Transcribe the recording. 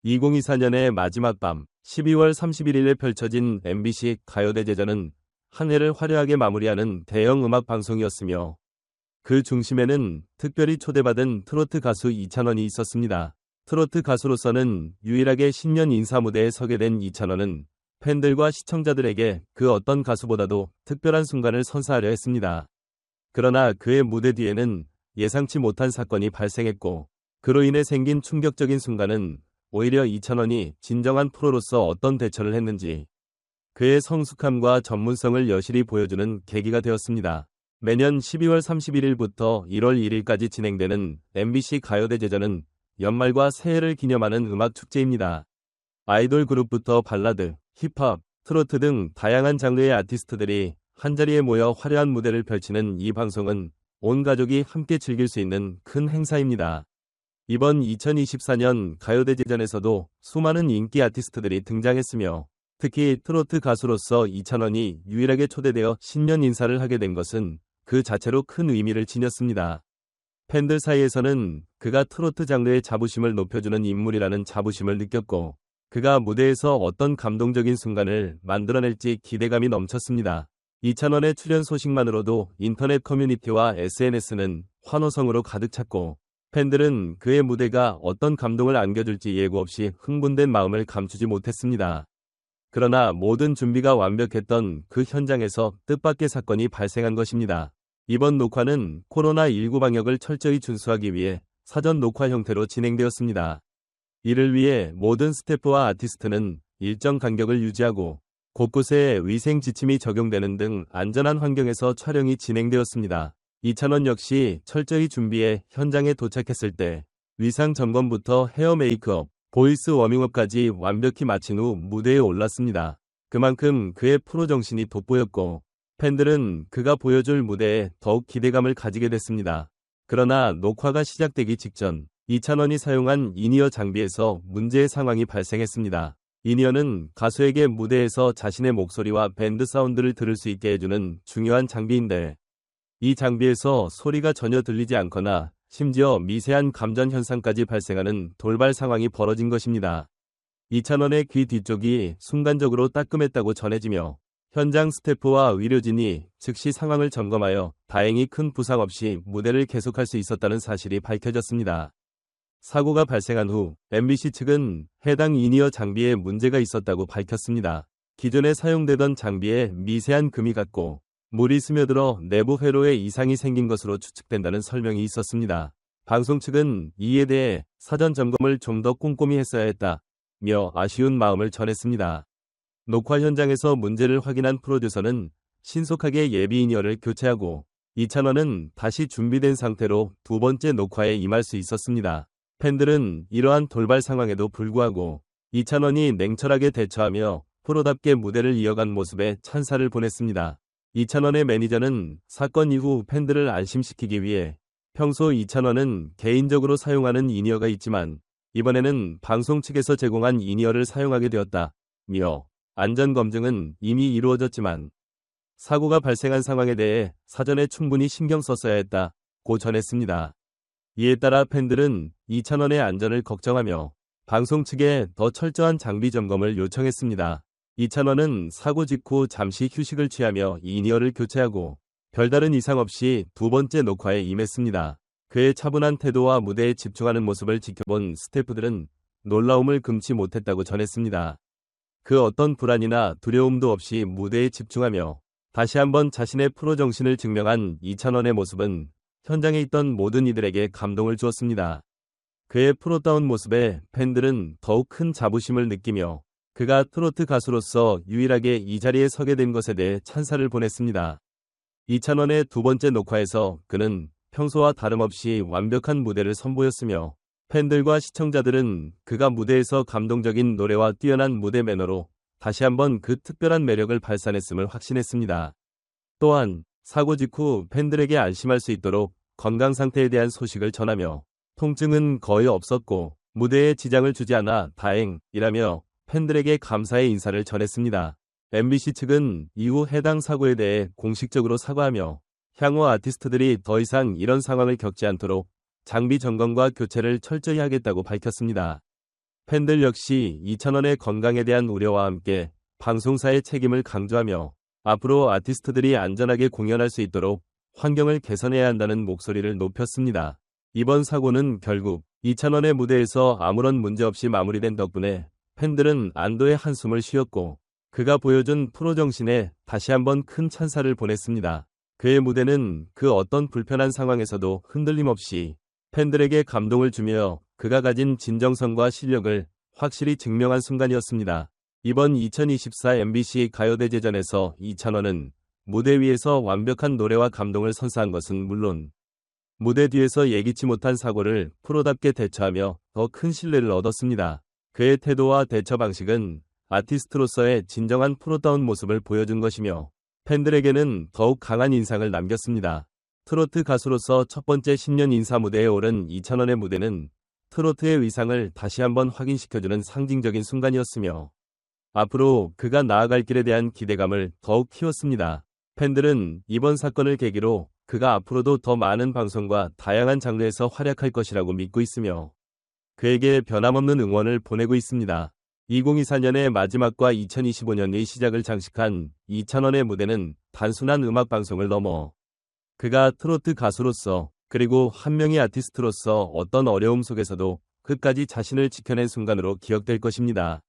2024년의 마지막 밤 12월 31일에 펼쳐진 MBC 가요대제전은 한 해를 화려하게 마무리하는 대형 음악 방송이었으며 그 중심에는 특별히 초대받은 트로트 가수 이찬원이 있었습니다. 트로트 가수로서는 유일하게 신년 인사 무대에 서게 된 이찬원은 팬들과 시청자들에게 그 어떤 가수보다도 특별한 순간을 선사하려 했습니다. 그러나 그의 무대 뒤에는 예상치 못한 사건이 발생했고 그로 인해 생긴 충격적인 순간은 오히려 이찬원이 진정한 프로로서 어떤 대처를 했는지 그의 성숙함과 전문성을 여실히 보여주는 계기가 되었습니다. 매년 12월 31일부터 1월 1일까지 진행되는 MBC 가요대제전은 연말과 새해를 기념하는 음악 축제입니다. 아이돌 그룹부터 발라드, 힙합, 트로트 등 다양한 장르의 아티스트들이 한자리에 모여 화려한 무대를 펼치는 이 방송은 온 가족이 함께 즐길 수 있는 큰 행사입니다. 이번 2024년 가요대제전에서도 수많은 인기 아티스트들이 등장했으며 특히 트로트 가수로서 이찬원이 유일하게 초대되어 신년 인사를 하게 된 것은 그 자체로 큰 의미를 지녔습니다. 팬들 사이에서는 그가 트로트 장르의 자부심을 높여주는 인물이라는 자부심을 느꼈고 그가 무대에서 어떤 감동적인 순간을 만들어낼지 기대감이 넘쳤습니다. 이찬원의 출연 소식만으로도 인터넷 커뮤니티와 SNS는 환호성으로 가득 찼고 팬들은 그의 무대가 어떤 감동을 안겨줄지 예고 없이 흥분된 마음을 감추지 못했습니다. 그러나 모든 준비가 완벽했던 그 현장에서 뜻밖의 사건이 발생한 것입니다. 이번 녹화는 코로나19 방역을 철저히 준수하기 위해 사전 녹화 형태로 진행되었습니다. 이를 위해 모든 스태프와 아티스트는 일정 간격을 유지하고 곳곳에 위생 지침이 적용되는 등 안전한 환경에서 촬영이 진행되었습니다. 이찬원 역시 철저히 준비해 현장에 도착했을 때 위상 점검부터 헤어 메이크업, 보이스 워밍업까지 완벽히 마친 후 무대에 올랐습니다. 그만큼 그의 프로 정신이 돋보였고 팬들은 그가 보여줄 무대에 더욱 기대감을 가지게 됐습니다. 그러나 녹화가 시작되기 직전 이찬원이 사용한 인이어 장비에서 문제의 상황이 발생했습니다. 인이어는 가수에게 무대에서 자신의 목소리와 밴드 사운드를 들을 수 있게 해주는 중요한 장비인데 이 장비에서 소리가 전혀 들리지 않거나 심지어 미세한 감전 현상까지 발생하는 돌발 상황이 벌어진 것입니다. 이찬원의 귀 뒤쪽이 순간적으로 따끔했다고 전해지며 현장 스태프와 의료진이 즉시 상황을 점검하여 다행히 큰 부상 없이 무대를 계속할 수 있었다는 사실이 밝혀졌습니다. 사고가 발생한 후 MBC 측은 해당 인이어 장비에 문제가 있었다고 밝혔습니다. 기존에 사용되던 장비에 미세한 금이 갔고 물이 스며들어 내부 회로에 이상이 생긴 것으로 추측된다는 설명이 있었습니다. 방송 측은 이에 대해 사전 점검을 좀 더 꼼꼼히 했어야 했다며 아쉬운 마음을 전했습니다. 녹화 현장에서 문제를 확인한 프로듀서는 신속하게 예비 인이어를 교체하고 이찬원은 다시 준비된 상태로 두 번째 녹화에 임할 수 있었습니다. 팬들은 이러한 돌발 상황에도 불구하고 이찬원이 냉철하게 대처하며 프로답게 무대를 이어간 모습에 찬사를 보냈습니다. 이찬원의 매니저는 사건 이후 팬들을 안심시키기 위해 평소 이찬원은 개인적으로 사용하는 인이어가 있지만 이번에는 방송 측에서 제공한 인이어를 사용하게 되었다며 안전검증은 이미 이루어졌지만 사고가 발생한 상황에 대해 사전에 충분히 신경 썼어야 했다고 전했습니다. 이에 따라 팬들은 이찬원의 안전을 걱정하며 방송 측에 더 철저한 장비 점검을 요청했습니다. 이찬원은 사고 직후 잠시 휴식을 취하며 인이어를 교체하고 별다른 이상 없이 두 번째 녹화에 임했습니다. 그의 차분한 태도와 무대에 집중하는 모습을 지켜본 스태프들은 놀라움을 금치 못했다고 전했습니다. 그 어떤 불안이나 두려움도 없이 무대에 집중하며 다시 한번 자신의 프로 정신을 증명한 이찬원의 모습은 현장에 있던 모든 이들에게 감동을 주었습니다. 그의 프로다운 모습에 팬들은 더욱 큰 자부심을 느끼며 그가 트로트 가수로서 유일하게 이 자리에 서게 된 것에 대해 찬사를 보냈습니다. 이찬원의 두 번째 녹화에서 그는 평소와 다름없이 완벽한 무대를 선보였으며 팬들과 시청자들은 그가 무대에서 감동적인 노래와 뛰어난 무대 매너로 다시 한번 그 특별한 매력을 발산했음을 확신했습니다. 또한 사고 직후 팬들에게 안심할 수 있도록 건강 상태에 대한 소식을 전하며 통증은 거의 없었고 무대에 지장을 주지 않아 다행이라며 팬들에게 감사의 인사를 전했습니다. MBC 측은 이후 해당 사고에 대해 공식적으로 사과하며 향후 아티스트들이 더 이상 이런 상황을 겪지 않도록 장비 점검과 교체를 철저히 하겠다고 밝혔습니다. 팬들 역시 이찬원의 건강에 대한 우려와 함께 방송사의 책임을 강조하며 앞으로 아티스트들이 안전하게 공연할 수 있도록 환경을 개선해야 한다는 목소리를 높였습니다. 이번 사고는 결국 이찬원의 무대에서 아무런 문제 없이 마무리된 덕분에 팬들은 안도의 한숨을 쉬었고 그가 보여준 프로 정신에 다시 한번 큰 찬사를 보냈습니다. 그의 무대는 그 어떤 불편한 상황에서도 흔들림 없이 팬들에게 감동을 주며 그가 가진 진정성과 실력을 확실히 증명한 순간이었습니다. 이번 2024 MBC 가요대제전에서 이찬원은 무대 위에서 완벽한 노래와 감동을 선사한 것은 물론 무대 뒤에서 예기치 못한 사고를 프로답게 대처하며 더 큰 신뢰를 얻었습니다. 그의 태도와 대처 방식은 아티스트로서의 진정한 프로다운 모습을 보여준 것이며 팬들에게는 더욱 강한 인상을 남겼습니다. 트로트 가수로서 첫 번째 신년 인사 무대에 오른 이찬원의 무대는 트로트의 의상을 다시 한번 확인시켜주는 상징적인 순간이었으며 앞으로 그가 나아갈 길에 대한 기대감을 더욱 키웠습니다. 팬들은 이번 사건을 계기로 그가 앞으로도 더 많은 방송과 다양한 장르에서 활약할 것이라고 믿고 있으며 그에게 변함없는 응원을 보내고 있습니다. 2024년의 마지막과 2025년의 시작을 장식한 이찬원의 무대는 단순한 음악 방송을 넘어 그가 트로트 가수로서 그리고 한 명의 아티스트로서 어떤 어려움 속에서도 끝까지 자신을 지켜낸 순간으로 기억될 것입니다.